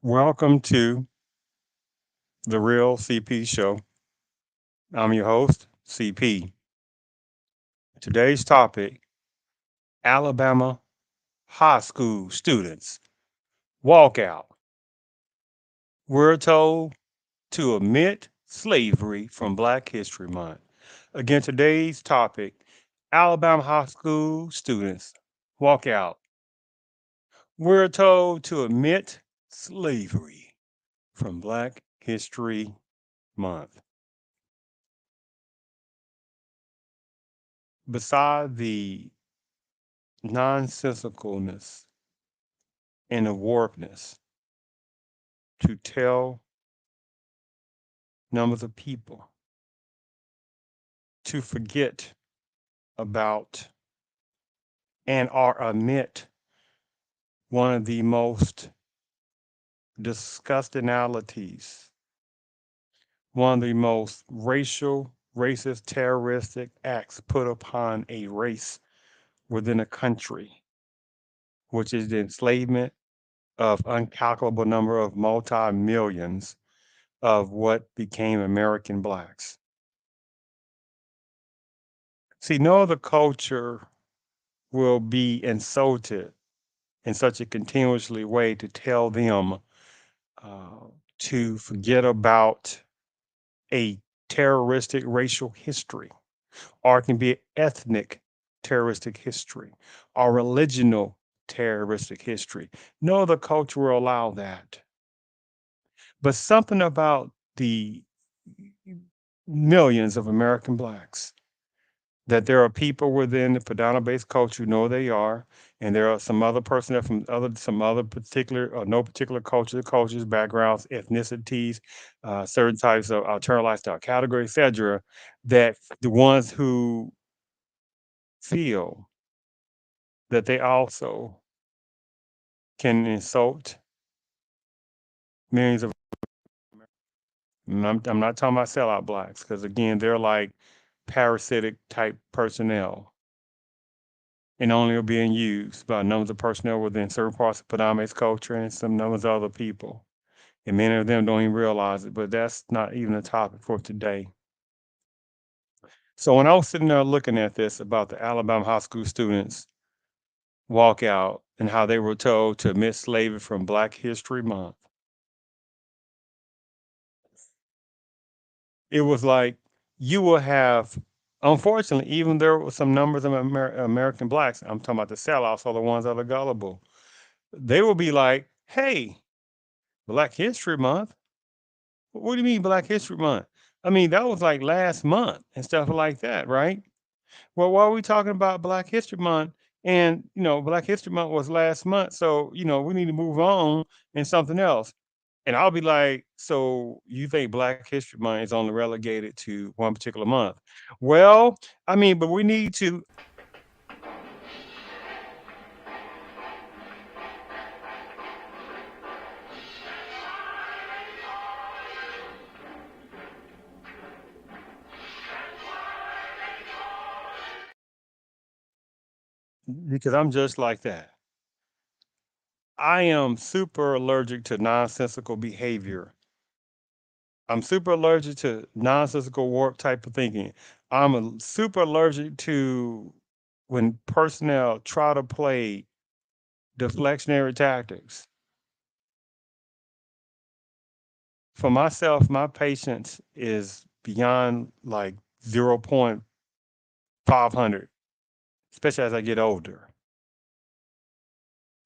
Welcome to the Real CP Show. I'm your host, CP. Today's topic: Alabama high school students walkout. We're told to omit slavery from Black History Month. Again, today's topic: Alabama high school students walkout. We're told to omit slavery from Black History Month. Beside the nonsensicalness and the warpness to tell numbers of people to forget about and or omit one of the most disgustingalities, one of the most racist, terroristic acts put upon a race within a country, which is the enslavement of uncalculable number of multi-millions of what became American blacks. See, no other culture will be insulted in such a continuously way to tell them uh, to forget about a terroristic racial history, or it can be ethnic terroristic history, or religional terroristic history. No other culture will allow that. But something about the millions of American blacks, that there are people within the predominant-based culture who know they are, and there are some other personnel from some other particular or no particular cultures, backgrounds, ethnicities, certain types of alternative lifestyle categories, etc., that the ones who feel that they also can insult millions of. And I'm not talking about sellout blacks, because again, they're like parasitic type personnel and only are being used by numbers of personnel within certain parts of Padama's culture and some numbers of other people. And many of them don't even realize it, but that's not even a topic for today. So when I was sitting there looking at this about the Alabama high school students walkout and how they were told to omit slavery from Black History Month, it was like you will have, unfortunately, even there were some numbers of American blacks, I'm talking about the sellouts or the ones that are gullible, they will be like, hey, Black History Month? What do you mean Black History Month? I mean, that was like last month and stuff like that, right? Well, why are we talking about Black History Month? And, Black History Month was last month. So, we need to move on and something else. And I'll be like, so you think Black History Month is only relegated to one particular month? Well, I mean, but we need to, because I'm just like that. I am super allergic to nonsensical behavior. I'm super allergic to nonsensical warp type of thinking. Super allergic to when personnel try to play deflectionary tactics. For myself, my patience is beyond like 0.500, especially as I get older.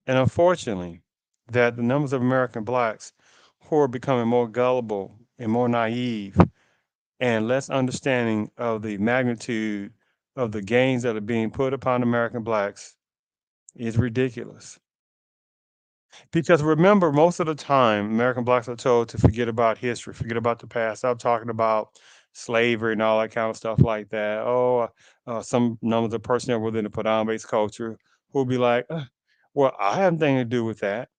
And unfortunately, that the numbers of American blacks who are becoming more gullible and more naive and less understanding of the magnitude of the gains that are being put upon American blacks is ridiculous. Because remember, most of the time, American blacks are told to forget about history, forget about the past. Stop talking about slavery and all that kind of stuff like that. Oh, some numbers of personnel within the predominant culture who'll be like, well, I have nothing to do with that.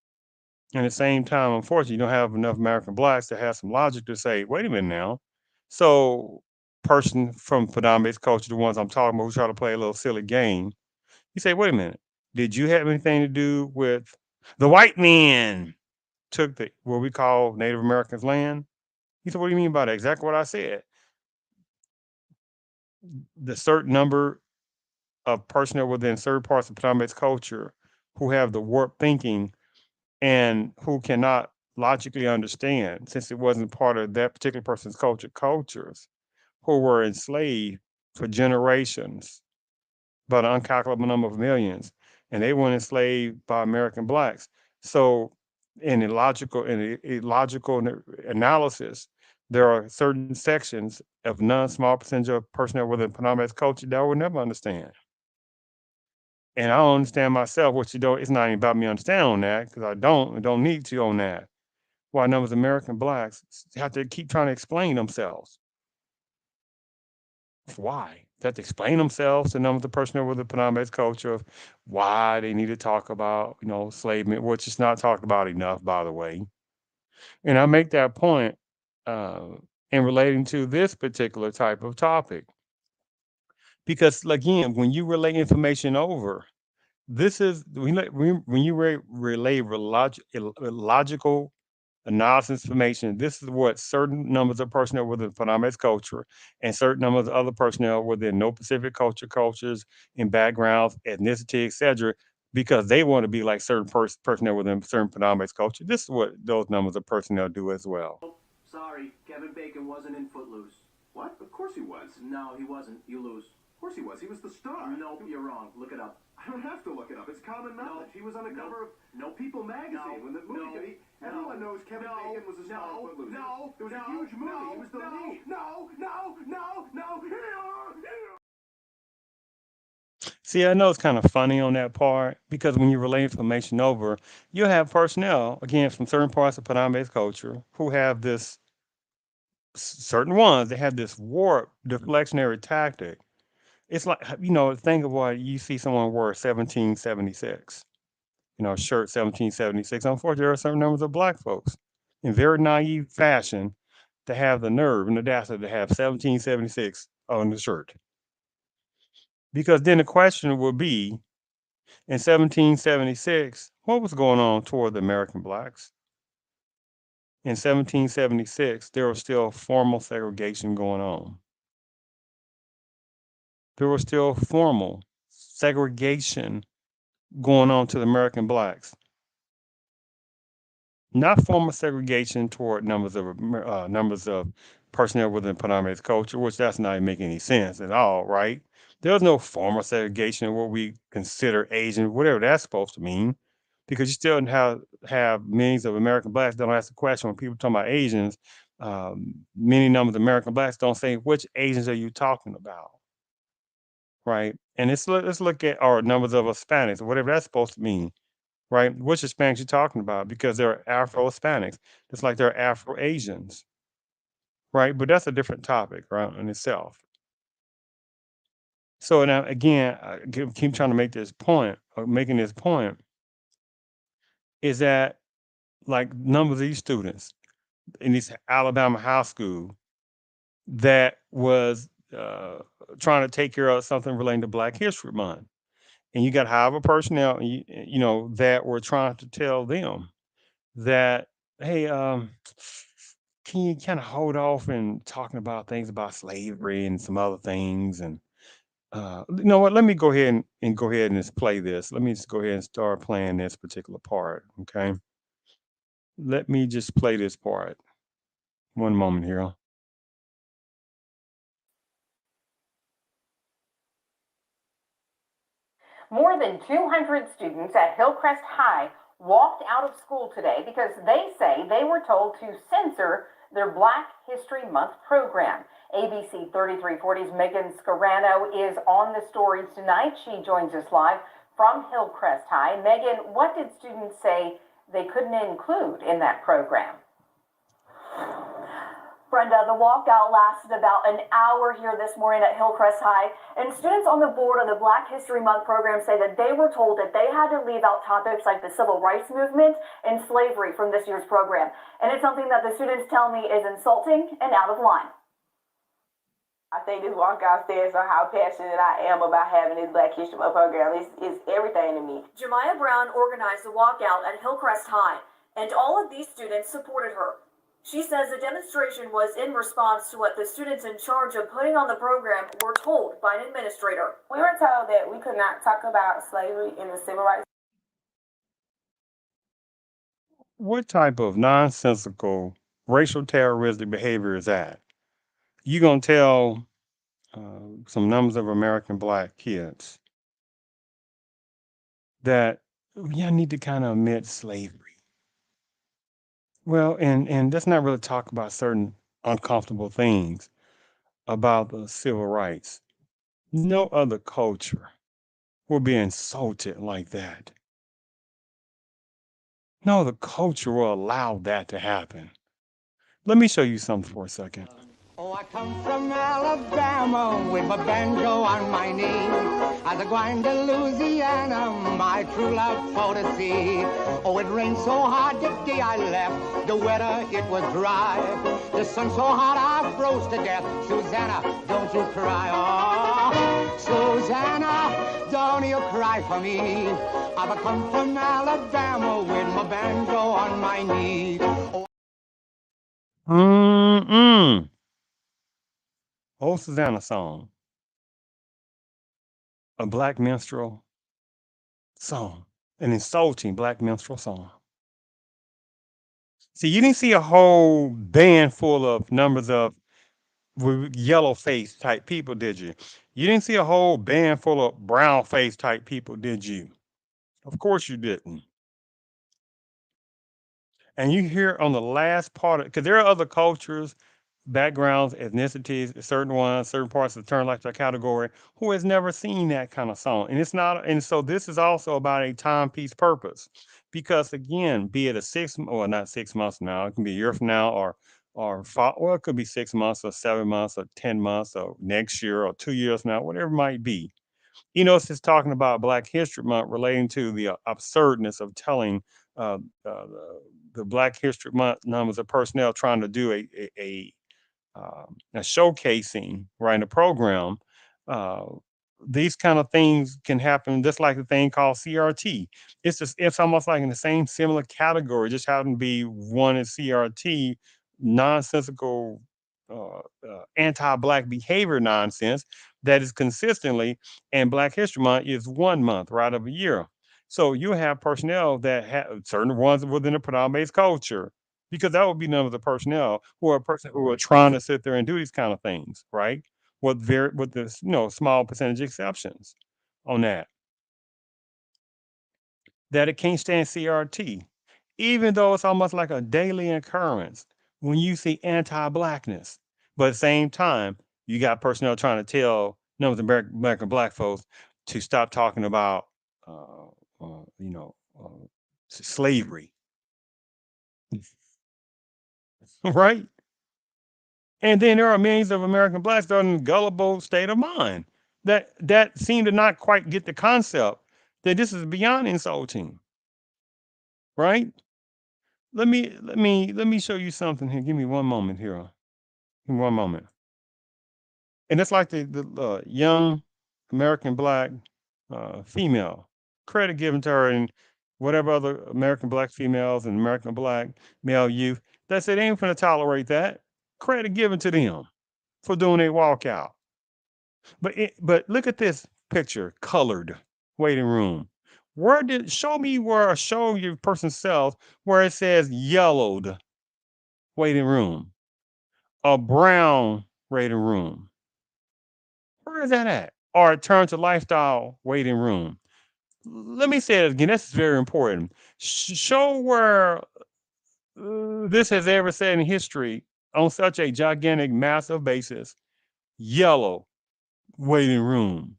And at the same time, unfortunately, you don't have enough American blacks to have some logic to say, wait a minute now. So, person from predominant culture, the ones I'm talking about who try to play a little silly game, you say, wait a minute, did you have anything to do with the white men? took the what we call Native Americans' land. He said, "What do you mean by that?" Exactly what I said. The certain number of personnel within certain parts of Potomac's culture who have the warped thinking and who cannot logically understand, since it wasn't part of that particular person's cultures, who were enslaved for generations by an uncalculable number of millions, and they weren't enslaved by American blacks. So, in a logical analysis, there are certain sections of non-small percentage of personnel within Panama's culture that I would never understand. And I don't understand myself, which you don't. It's not even about me understanding on that because I don't need to on that. Why numbers of American blacks have to keep trying to explain themselves. Why? They have to explain themselves to numbers of personnel with the Panamese culture of why they need to talk about, enslavement, which is not talked about enough, by the way. And I make that point uh, in relating to this particular type of topic. Because again, when you relay information over, this is when you relay logical analysis information. This is what certain numbers of personnel within Panama's culture and certain numbers of other personnel within no Pacific cultures and backgrounds, ethnicity, etc. Because they want to be like certain personnel within certain Panama's culture. This is what those numbers of personnel do as well. Sorry, Kevin Bacon wasn't in Footloose. What? Of course he was. No, he wasn't. You lose. Of course he was. He was the star. Nope, you're wrong. Look it up. I don't have to look it up. It's common knowledge. He was on the cover of People magazine when the movie. Everyone knows Kevin Bacon was a star of Footloose. It was a huge movie. He was the lead. No. See, I know it's kind of funny on that part because when you relay information over, you have personnel, again, from certain parts of Panama's culture who have this, certain ones, they have this warped deflectionary tactic. It's like, think of what you see someone wear 1776, shirt 1776. Unfortunately, there are certain numbers of black folks in very naive fashion to have the nerve and the audacity to have 1776 on the shirt. Because then the question would be, in 1776, what was going on toward the American blacks? In 1776, there was still formal segregation going on. There was still formal segregation going on to the American blacks. Not formal segregation toward numbers of personnel within Panama's culture, which that's not even making any sense at all, right? There's no formal segregation of what we consider Asian, whatever that's supposed to mean, because you still have millions of American blacks don't ask the question when people talk about Asians. Many numbers of American blacks don't say which Asians are you talking about, right? And let's look at our numbers of Hispanics, whatever that's supposed to mean, right? Which Hispanics you talking about? Because there are Afro Hispanics, just like there are Afro Asians, right? But that's a different topic, right, in itself. So now again, I keep trying to make this point, or making this point, is that like numbers of these students in this Alabama high school that was trying to take care of something relating to Black History Month, and you got however personnel that were trying to tell them that, hey, can you kind of hold off and talking about things about slavery and some other things? And you know what? Let me go ahead and go ahead and just play this. Let me just go ahead and start playing this particular part. Okay. Let me just play this part. One moment here. More than 200 students at Hillcrest High walked out of school today because they say they were told to censor their Black History Month program. ABC 3340's Megan Scarano is on the story tonight. She joins us live from Hillcrest High. Megan, what did students say they couldn't include in that program? Brenda, the walkout lasted about an hour here this morning at Hillcrest High, and students on the board of the Black History Month program say that they were told that they had to leave out topics like the civil rights movement and slavery from this year's program. And it's something that the students tell me is insulting and out of line. I think this walkout stands on how passionate I am about having this Black History Month program. It's everything to me. Jemiah Brown organized the walkout at Hillcrest High. and all of these students supported her. She says the demonstration was in response to what the students in charge of putting on the program were told by an administrator. We were told that we could not talk about slavery in the civil rights. What type of nonsensical racial terroristic behavior is that? You gonna tell some numbers of American black kids that y'all need to kind of admit slavery. Well, and let's not really talk about certain uncomfortable things about the civil rights. No other culture will be insulted like that. No other culture will allow that to happen. Let me show you something for a second. Oh, I come from Alabama with my banjo on my knee. As I grind to Louisiana, my true love for to see. Oh, it rained so hard the day I left, the weather it was dry. The sun so hot I froze to death. Susanna, don't you cry. Oh, Susanna, don't you cry for me. I've come from Alabama with my banjo on my knee. Oh, Mm-mm. Old Susanna song, a black minstrel song, an insulting black minstrel song. See, you didn't see a whole band full of numbers of yellow face type people, did you? You didn't see a whole band full of brown face type people, did you? Of course you didn't. And you hear on the last part, because there are other cultures, backgrounds, ethnicities, certain ones, certain parts of the term lifestyle category, who has never seen that kind of song. And it's not, and so this is also about a timepiece purpose. Because again, be it a or not 6 months now, it can be a year from now or five, well, it could be 6 months or 7 months or 10 months or next year or 2 years from now, whatever it might be. It's just talking about Black History Month relating to the absurdness of telling uh, uh, the Black History Month numbers of personnel trying to do a showcasing right in the program. Uh, these kind of things can happen just like the thing called CRT. It's almost like in the same similar category, just happen to be one is CRT, nonsensical anti-black behavior nonsense that is consistently, and Black History Month is 1 month right of a year. So you have personnel that have certain ones within a predominant culture, because that would be none of the personnel who are trying to sit there and do these kind of things, right? With this, small percentage exceptions on that it can't stand CRT, even though it's almost like a daily occurrence when you see anti-blackness. But at the same time, you got personnel trying to tell numbers of American black folks to stop talking about, uh, uh, you know, uh, slavery, right? And then there are millions of American blacks that are in a gullible state of mind that seem to not quite get the concept that this is beyond insulting, right? Let me show you something here. Give me one moment here. Give me one moment. And it's like the young American black female, credit given to her and whatever other American black females and American black male youth that said they ain't gonna tolerate that. Credit given to them for doing a walkout. But look at this picture, colored waiting room. Where did show me where show your person's self where it says yellowed waiting room, a brown waiting room. Where is that at? Or turn to lifestyle waiting room. Let me say it again. That's very important. Show where this has ever said in history on such a gigantic, massive basis. Yellow waiting room,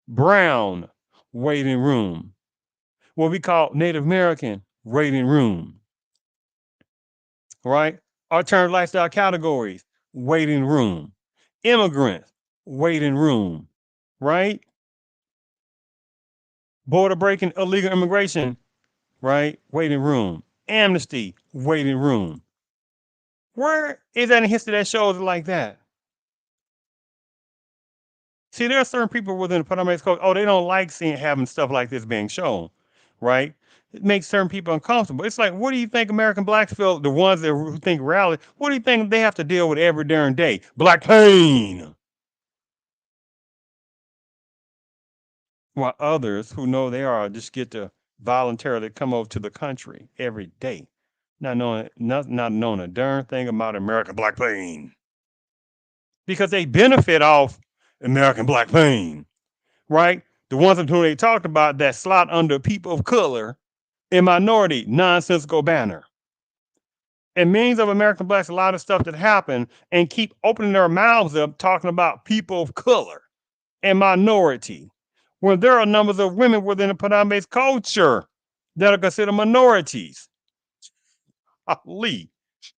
brown waiting room, what we call Native American waiting room, right? Alternative lifestyle categories, waiting room, immigrants, waiting room, right? Border breaking, illegal immigration, right? Waiting room, amnesty, waiting room. Where is that in history that shows it like that? See, there are certain people within the Panamanian code. Oh, they don't like seeing having stuff like this being shown, right? it makes certain people uncomfortable. It's like, what do you think American blacks feel? The ones that who think rally, what do you think they have to deal with every darn day? Black pain. While others who know they are just get to voluntarily come over to the country every day, not knowing a darn thing about American black pain because they benefit off American black pain, right? The ones of whom they talked about that slot under people of color and minority nonsensical banner. And millions of American blacks, a lot of stuff that happen and keep opening their mouths up talking about people of color and minority when there are numbers of women within the predominant culture that are considered minorities. Lee.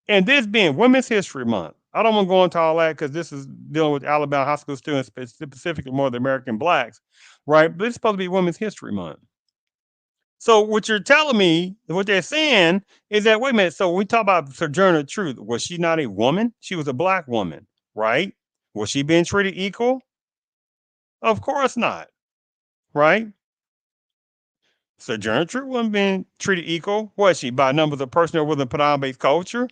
And this being Women's History Month, I don't want to go into all that because this is dealing with Alabama high school students, specifically more the American blacks, right? But it's supposed to be Women's History Month. So what you're telling me, what they're saying is that wait a minute. So when we talk about Sojourner Truth, was she not a woman? She was a black woman, right? Was she being treated equal? Of course not, right? Sojourner Truth wasn't being treated equal. Was she by numbers of personnel within predominant culture?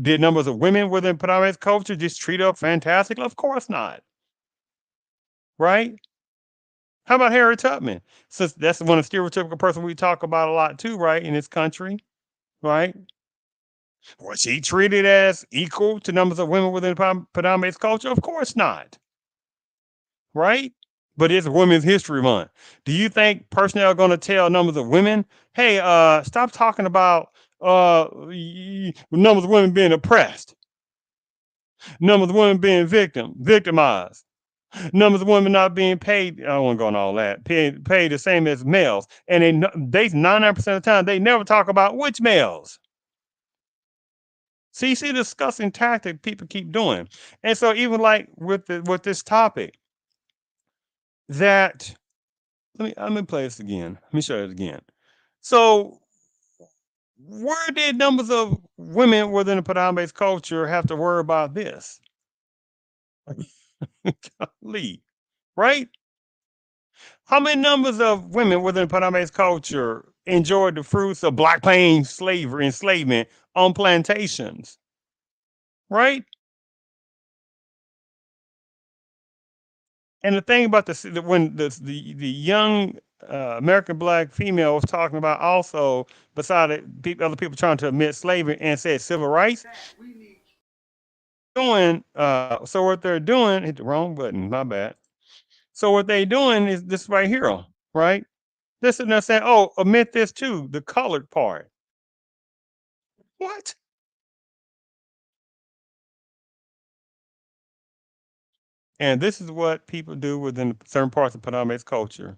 Did numbers of women within predominant culture just treat her fantastically? Of course not, right? How about Harriet Tubman? Since that's one of the stereotypical person we talk about a lot too, right? In this country, right? Was she treated as equal to numbers of women within predominant culture? Of course not, right? But it's Women's History Month. Do you think personnel are going to tell numbers of women, hey, stop talking about numbers of women being oppressed, numbers of women being victimized, numbers of women not being paid. I don't want to go on all that. Paid the same as males, and they 99% of the time they never talk about which males. See, the disgusting tactic people keep doing, and so even like with this topic, that let me play this again. Let me show you it again. So, where did numbers of women within the predominant culture have to worry about this? Golly, right? How many numbers of women within the predominant culture enjoyed the fruits of black plain slavery enslavement on plantations, right? And the thing about when the young American black female was talking about also, beside it, other people trying to admit slavery and said civil rights, doing so what they're doing, hit the wrong button, my bad. So what they doing is this right here, right? This and they're saying, oh, omit this too, the colored part. What? And this is what people do within certain parts of Paname's culture.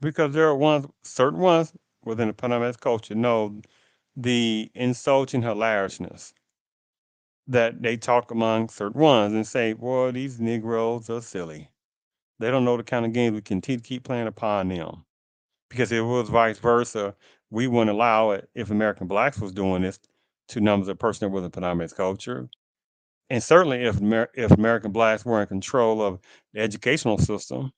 Because there are certain ones within the Paname's culture know the insulting hilariousness that they talk among certain ones and say, boy, these Negroes are silly. They don't know the kind of games we can keep playing upon them. Because if it was vice versa, we wouldn't allow it if American blacks was doing this to numbers of personnel within Paname's culture. And certainly if American blacks were in control of the educational system,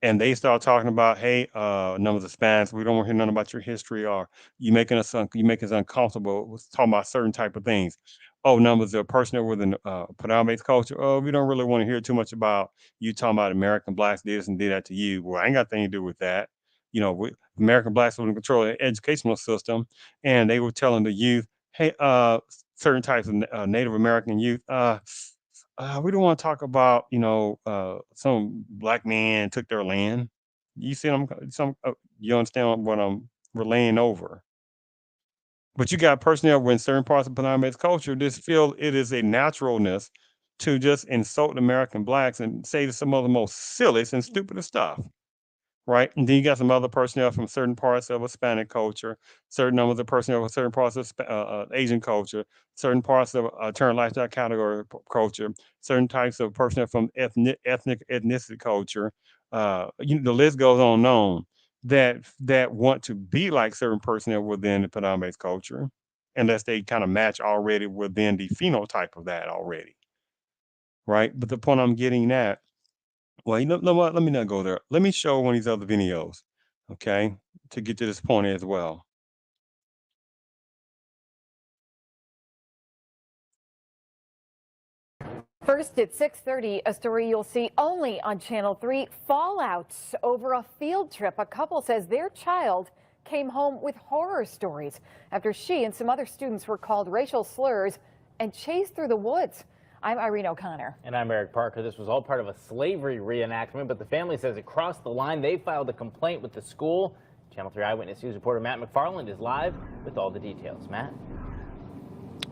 and they start talking about, hey, numbers of Spanish, we don't want to hear nothing about your history, or you make us uncomfortable with talking about certain type of things. Oh, numbers of personnel within predominant culture. Oh, we don't really want to hear too much about you talking about American blacks did this and did that to you. Well, I ain't got anything to do with that. American blacks were in control of the educational system, and they were telling the youth, hey, certain types of Native American youth, we don't want to talk about, some black man took their land. You see, you understand what I'm relaying over. But you got personnel in certain parts of Panama's culture just feel it is a naturalness to just insult American blacks and say some of the most silliest and stupidest stuff, right? And then you got some other personnel from certain parts of Hispanic culture, certain numbers of personnel from certain parts of Asian culture, certain parts of current lifestyle category culture, certain types of personnel from ethnic ethnicity culture. The list goes on and on that want to be like certain personnel within the predominant culture. unless they kind of match already within the phenotype of that already, right? But the point I'm getting at, well, know what? Let me not go there. Let me show one of these other videos, okay, to get to this point as well. First at 6:30, a story you'll see only on Channel 3, fallout over a field trip. A couple says their child came home with horror stories after she and some other students were called racial slurs and chased through the woods. I'm Irene O'Connor. And I'm Eric Parker. This was all part of a slavery reenactment, but the family says it crossed the line. They filed a complaint with the school. Channel 3 Eyewitness News reporter Matt McFarland is live with all the details. Matt?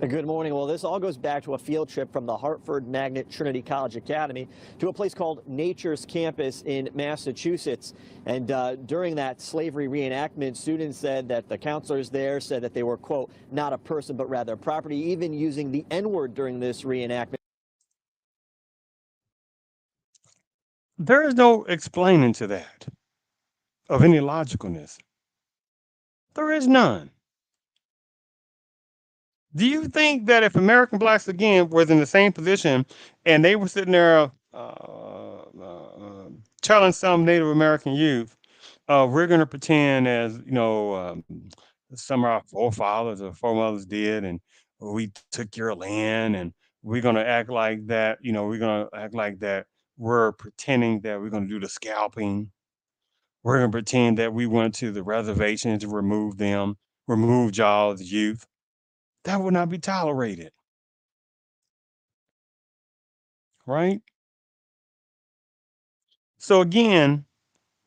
Good morning. Well, this all goes back to a field trip from the Hartford Magnet Trinity College Academy to a place called Nature's Campus in Massachusetts. And during that slavery reenactment, students said that the counselors there said that they were, quote, not a person, but rather property, even using the N-word during this reenactment. There is no explaining to that of any logicalness. There is none. Do you think that if American blacks again was in the same position and they were sitting there telling some Native American youth, we're going to pretend as some of our forefathers or foremothers did, and we took your land, and we're going to act like that. We're going to act like that. We're pretending that we're going to do the scalping. We're going to pretend that we went to the reservation to remove them, remove y'all as youth. That would not be tolerated, right? So again,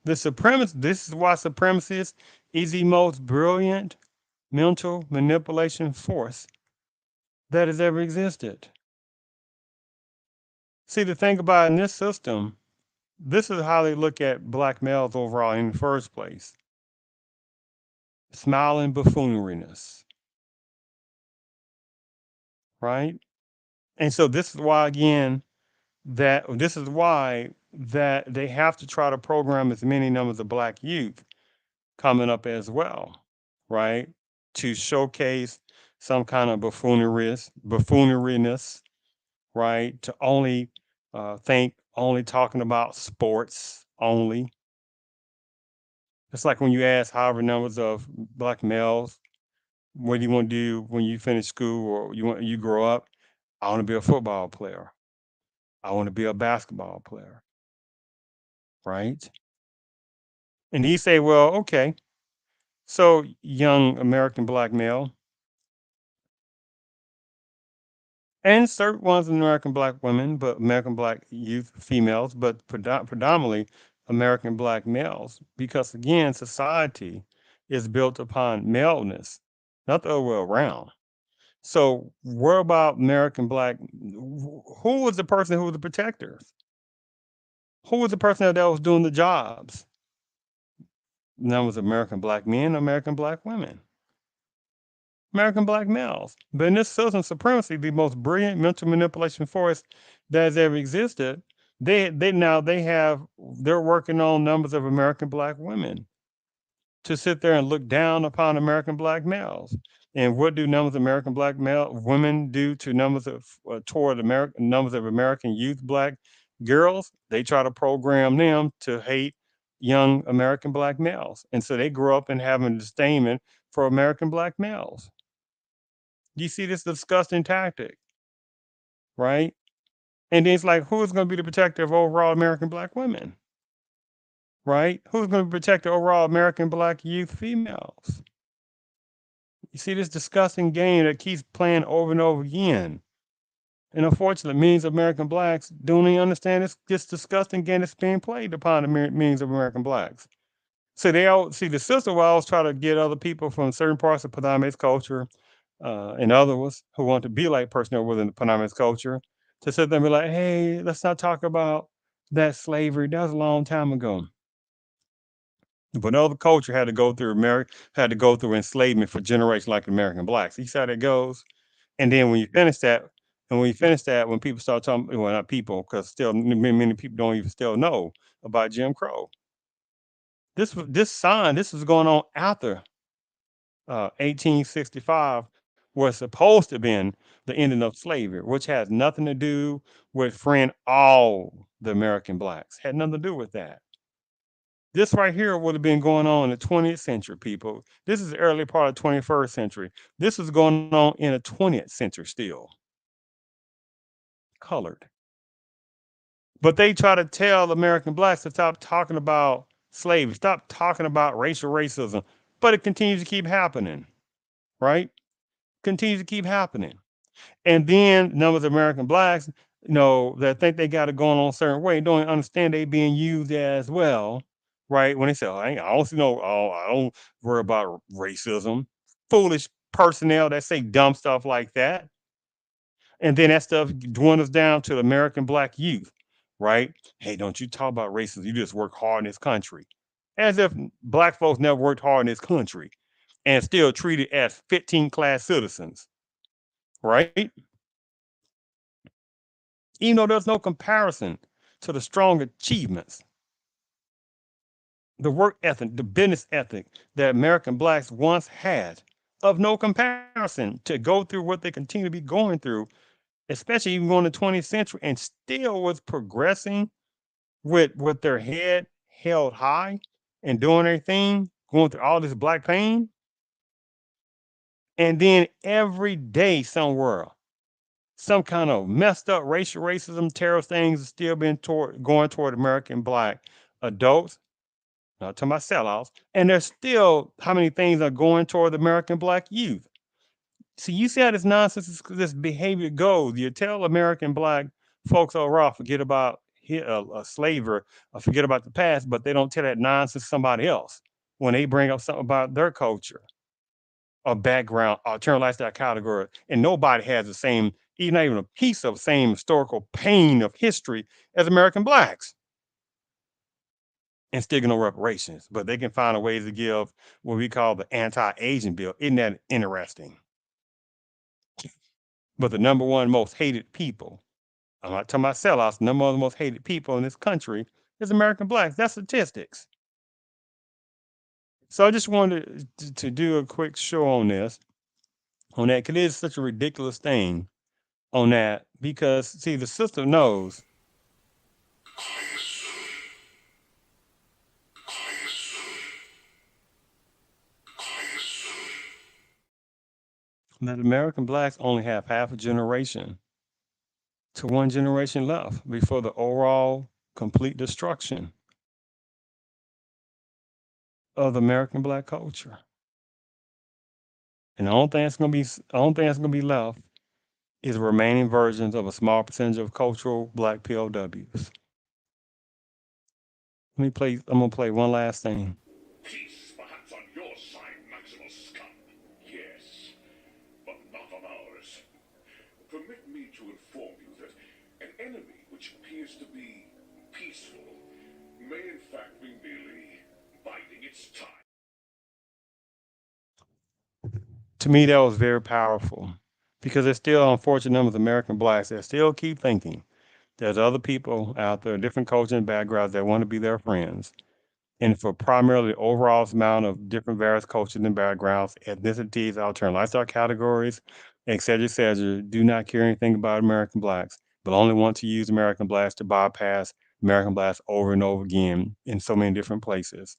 this is why supremacist is the most brilliant mental manipulation force that has ever existed. See, the thing about in this system, this is how they look at black males overall in the first place. Smiling buffooniness, right? And so this is why again that they have to try to program as many numbers of black youth coming up as well, right? To showcase some kind of buffooniness, right? To only think only talking about sports only. It's like when you ask however numbers of black males, what do you want to do when you finish school or you grow up? I want to be a football player. I want to be a basketball player, right? And he say, well, okay, so young American black male, and certain ones American black women, but American black youth females, but predominantly American black males, because again, society is built upon maleness, not the other way around. So, where about American black? Who was the person who was the protectors? Who was the person that was doing the jobs? And that was American black men, American black women, American black males. But in this Southern supremacy, the most brilliant mental manipulation force that has ever existed, they're working on numbers of American black women to sit there and look down upon American black males. And what do numbers of American black male women do to numbers of toward American numbers of American youth black girls? They try to program them to hate young American black males, and so they grow up and having disdain for American black males. You see this disgusting tactic, right? And then it's like, who's going to be the protector of overall American black women, right? Who's going to protect the overall American black youth females? You see this disgusting game that keeps playing over and over again. And unfortunately, millions of American blacks don't even understand this disgusting game that's being played upon the millions of American blacks. So they all see the system will always try to get other people from certain parts of Padama's culture and others who want to be like personnel within the Padama's culture to sit there and be like, hey, let's not talk about that slavery. That was a long time ago. But no other culture had to go through enslavement for generations like American blacks. You see how that goes? And then when people start talking, well, not people, because still many people don't even still know about Jim Crow. This was going on after 1865 was supposed to have been the ending of slavery, which has nothing to do with freeing all the American blacks. Had nothing to do with that. This right here would have been going on in the 20th century, people. This is the early part of the 21st century. This is going on in the 20th century still. Colored. But they try to tell American blacks to stop talking about slavery, stop talking about racial racism, but it continues to keep happening, right? Continues to keep happening. And then numbers of American blacks, that think they got it going on a certain way, don't understand they being used as well, right? When they say, I don't see I don't worry about racism. Foolish personnel that say dumb stuff like that. And then that stuff dwindles down to the American black youth, right? Hey, don't you talk about racism. You just work hard in this country. As if black folks never worked hard in this country and still treated as 15 class citizens, right? Even though there's no comparison to the strong achievements, the work ethic, the business ethic that American blacks once had, of no comparison to go through what they continue to be going through, especially even going to the 20th century, and still was progressing with their head held high and doing their thing, going through all this black pain. And then every day somewhere, some kind of messed up racial racism, terrorist things is still being going toward American black adults, not to my sellouts, and there's still how many things are going toward the American black youth. See, you see how this nonsense, this behavior goes. You tell American black folks overall forget about slavery or forget about the past, but they don't tell that nonsense to somebody else when they bring up something about their culture or background, alternative lifestyle category, and nobody has the same, even not even a piece of same historical pain of history as American blacks, and still get no reparations. But they can find a way to give what we call the anti-Asian bill. Isn't that interesting? But the number one most hated people, I'm not talking about sellouts, number one of the most hated people in this country is American blacks. That's statistics. So I just wanted to do a quick show on that, because it is such a ridiculous thing on that. Because see, the system knows that American blacks only have half a generation to one generation left before the overall complete destruction of the American black culture. And the only thing that's gonna be left is remaining versions of a small percentage of cultural black POWs. I'm gonna play one last thing. Peace, perhaps on your side, Maximal Scum. Yes, but not on ours. Permit me to inform you that an enemy which appears to be peaceful may in fact be merely biding its time. To me, that was very powerful because there's still unfortunate numbers of American blacks that still keep thinking there's other people out there, different cultures and backgrounds that want to be their friends. And for primarily the overall amount of different various cultures and backgrounds, ethnicities, alternative lifestyle categories, et cetera, do not care anything about American blacks, but only want to use American blacks to bypass American blacks over and over again in so many different places.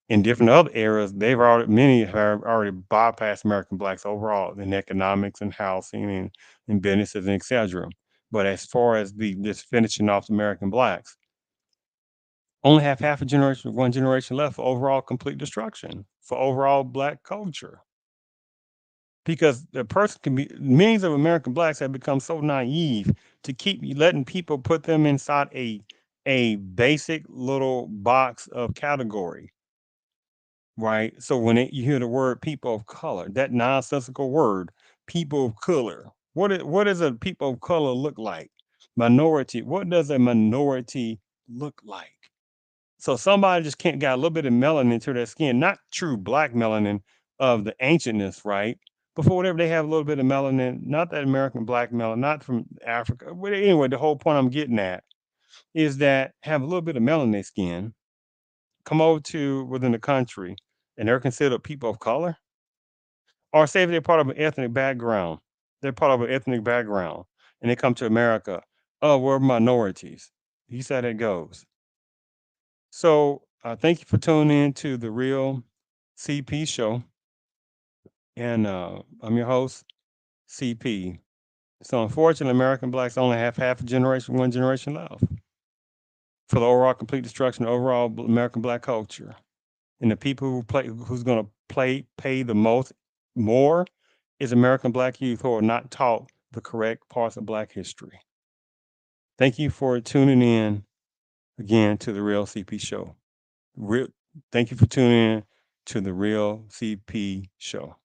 In different other areas, many have already bypassed American blacks overall in economics and housing and businesses and et cetera. But as far as the just finishing off American blacks, only have half a generation, one generation left for overall complete destruction, for overall black culture. Because the person can be millions of American blacks have become so naive to keep letting people put them inside a basic little box of category, right? So when you hear the word people of color, that nonsensical word, people of color, what does a people of color look like? Minority, what does a minority look like? So somebody just can't got a little bit of melanin to their skin, not true black melanin of the ancientness, right? But for whatever they have a little bit of melanin, not that American black melanin, not from Africa. But anyway, the whole point I'm getting at is that have a little bit of melanin in their skin, come over to within the country, and they're considered people of color. Or say if they're part of an ethnic background, they're part of an ethnic background, and they come to America. Oh, we're minorities. He said it goes. So thank you for tuning in to the Real CP Show, and I'm your host, CP. So unfortunately, American blacks only have half a generation, one generation left for the overall complete destruction of overall American black culture. And the people who's going to pay the more is American black youth who are not taught the correct parts of black history. Thank you for tuning in again to the Real CP Show. Thank you for tuning in to the Real CP Show.